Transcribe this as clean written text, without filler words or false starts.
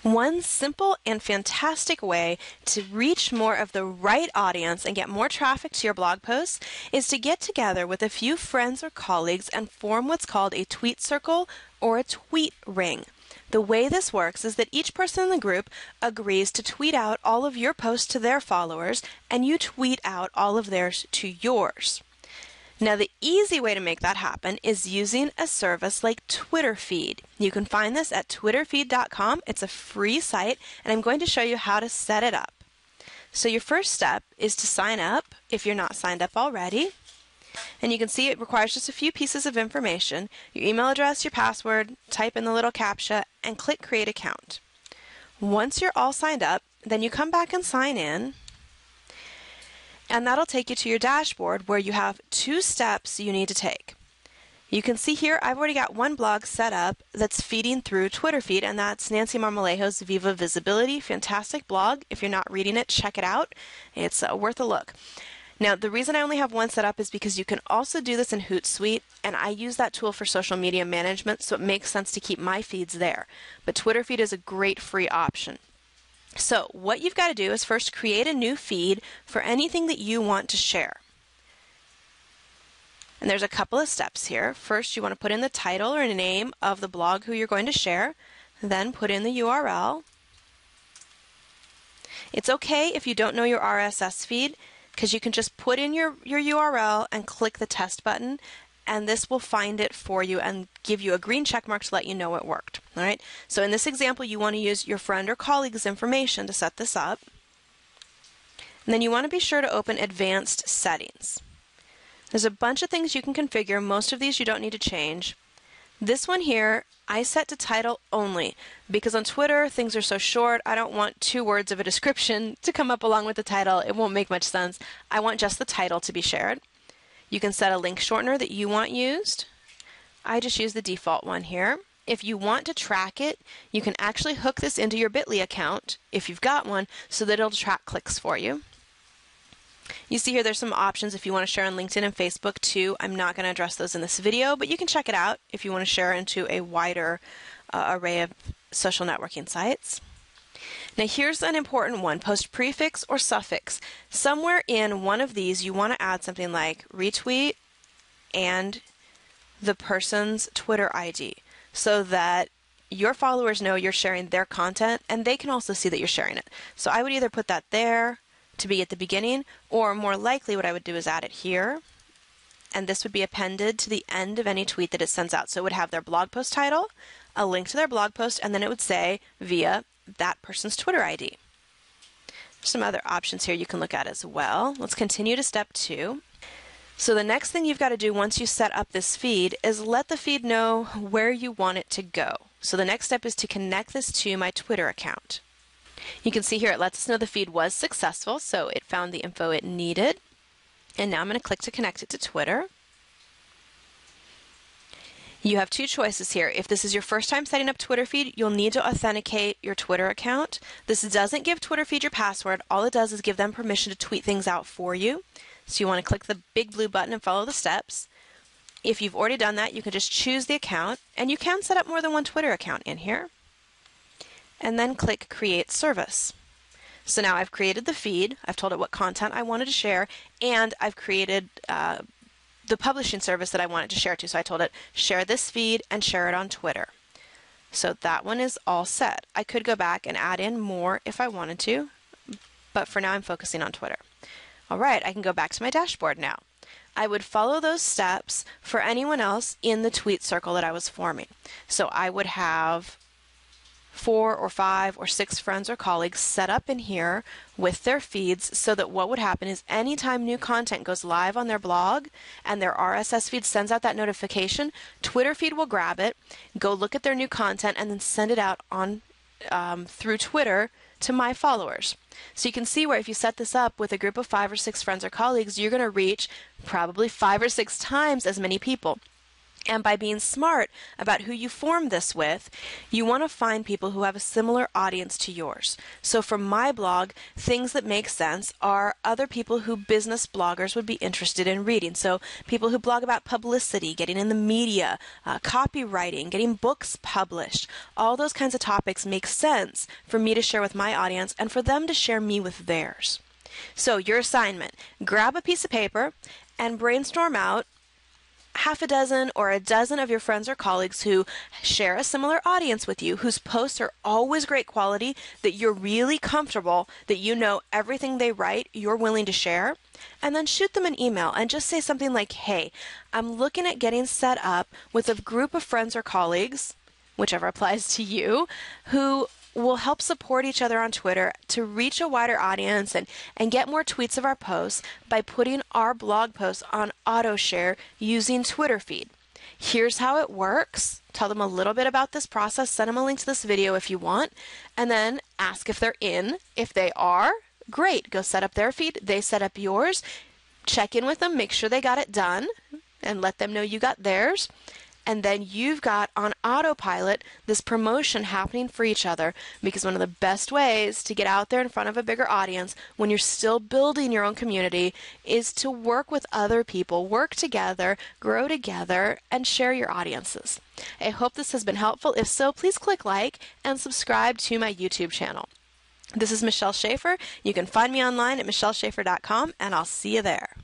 One simple and fantastic way to reach more of the right audience and get more traffic to your blog posts is to get together with a few friends or colleagues and form what's called a tweet circle or a tweet ring. The way this works is that each person in the group agrees to tweet out all of your posts to their followers, and you tweet out all of theirs to yours. Now, the easy way to make that happen is using a service like Twitter Feed. You can find this at twitterfeed.com. It's a free site, and I'm going to show you how to set it up. So your first step is to sign up if you're not signed up already. And you can see it requires just a few pieces of information: your email address, your password, type in the little CAPTCHA, and click Create Account. Once you're all signed up, then you come back and sign in. And that'll take you to your dashboard where you have 2 steps you need to take. You can see here I've already got one blog set up that's feeding through Twitter Feed, and that's Nancy Marmolejo's Viva Visibility. Fantastic blog. If you're not reading it, check it out. It's worth a look. Now, the reason I only have one set up is because you can also do this in Hootsuite, and I use that tool for social media management, so it makes sense to keep my feeds there. But Twitter Feed is a great free option. So what you've got to do is first create a new feed for anything that you want to share. And there's a couple of steps here. First, you want to put in the title or name of the blog who you're going to share, then put in the URL. It's okay if you don't know your RSS feed, because you can just put in your URL and click the test button, and this will find it for you and give you a green check mark to let you know it worked. All right. So in this example, you want to use your friend or colleague's information to set this up. And then you want to be sure to open Advanced Settings. There's a bunch of things you can configure. Most of these you don't need to change. This one here, I set to title only, because on Twitter things are so short. I don't want 2 words of a description to come up along with the title. It won't make much sense. I want just the title to be shared. You can set a link shortener that you want used. I just use the default one here. If you want to track it, you can actually hook this into your Bitly account, if you've got one, so that it'll track clicks for you. You see here there's some options if you want to share on LinkedIn and Facebook too. I'm not going to address those in this video, but you can check it out if you want to share into a wider array of social networking sites. Now here's an important one: post prefix or suffix. Somewhere in one of these you want to add something like retweet and the person's Twitter ID, so that your followers know you're sharing their content and they can also see that you're sharing it. So I would either put that there to be at the beginning, or more likely what I would do is add it here, and this would be appended to the end of any tweet that it sends out. So it would have their blog post title, a link to their blog post, and then it would say via that person's Twitter ID. Some other options here you can look at as well. Let's continue to step 2. So the next thing you've got to do once you set up this feed is let the feed know where you want it to go. So the next step is to connect this to my Twitter account. You can see here it lets us know the feed was successful, so it found the info it needed. And now I'm going to click to connect it to Twitter. You have 2 choices here. If this is your first time setting up Twitter Feed, you'll need to authenticate your Twitter account. This doesn't give Twitter Feed your password. All it does is give them permission to tweet things out for you. So you want to click the big blue button and follow the steps. If you've already done that, you can just choose the account, and you can set up more than one Twitter account in here. And then click Create Service. So now I've created the feed, I've told it what content I wanted to share, and I've created the publishing service that I wanted to share to. So I told it, share this feed and share it on Twitter. So that one is all set. I could go back and add in more if I wanted to, but for now I'm focusing on Twitter. All right, I can go back to my dashboard now. I would follow those steps for anyone else in the tweet circle that I was forming. So I would have 4 or 5 or 6 friends or colleagues set up in here with their feeds, so that what would happen is anytime new content goes live on their blog and their RSS feed sends out that notification, Twitter Feed will grab it, go look at their new content, and then send it out on through Twitter to my followers. So you can see where if you set this up with a group of 5 or 6 friends or colleagues, you're going to reach probably 5 or 6 times as many people. And by being smart about who you form this with, you want to find people who have a similar audience to yours. So for my blog, things that make sense are other people who business bloggers would be interested in reading. So people who blog about publicity, getting in the media, copywriting, getting books published. All those kinds of topics make sense for me to share with my audience and for them to share me with theirs. So your assignment, grab a piece of paper and brainstorm out half a dozen or a dozen of your friends or colleagues who share a similar audience with you, whose posts are always great quality, that you're really comfortable, that you know everything they write, you're willing to share, and then shoot them an email and just say something like, hey, I'm looking at getting set up with a group of friends or colleagues, whichever applies to you, who will help support each other on Twitter to reach a wider audience and get more tweets of our posts by putting our blog posts on auto share using Twitter feed. Here's how it works. Tell them a little bit about this process. Send them a link to this video if you want, and then ask if they're in. If they are, great. Go set up their feed. They set up yours. Check in with them. Make sure they got it done and let them know you got theirs. And then you've got on autopilot this promotion happening for each other, because one of the best ways to get out there in front of a bigger audience when you're still building your own community is to work with other people, work together, grow together, and share your audiences. I hope this has been helpful. If so, please click like and subscribe to my YouTube channel. This is Michelle Schaefer. You can find me online at michelleschaefer.com, and I'll see you there.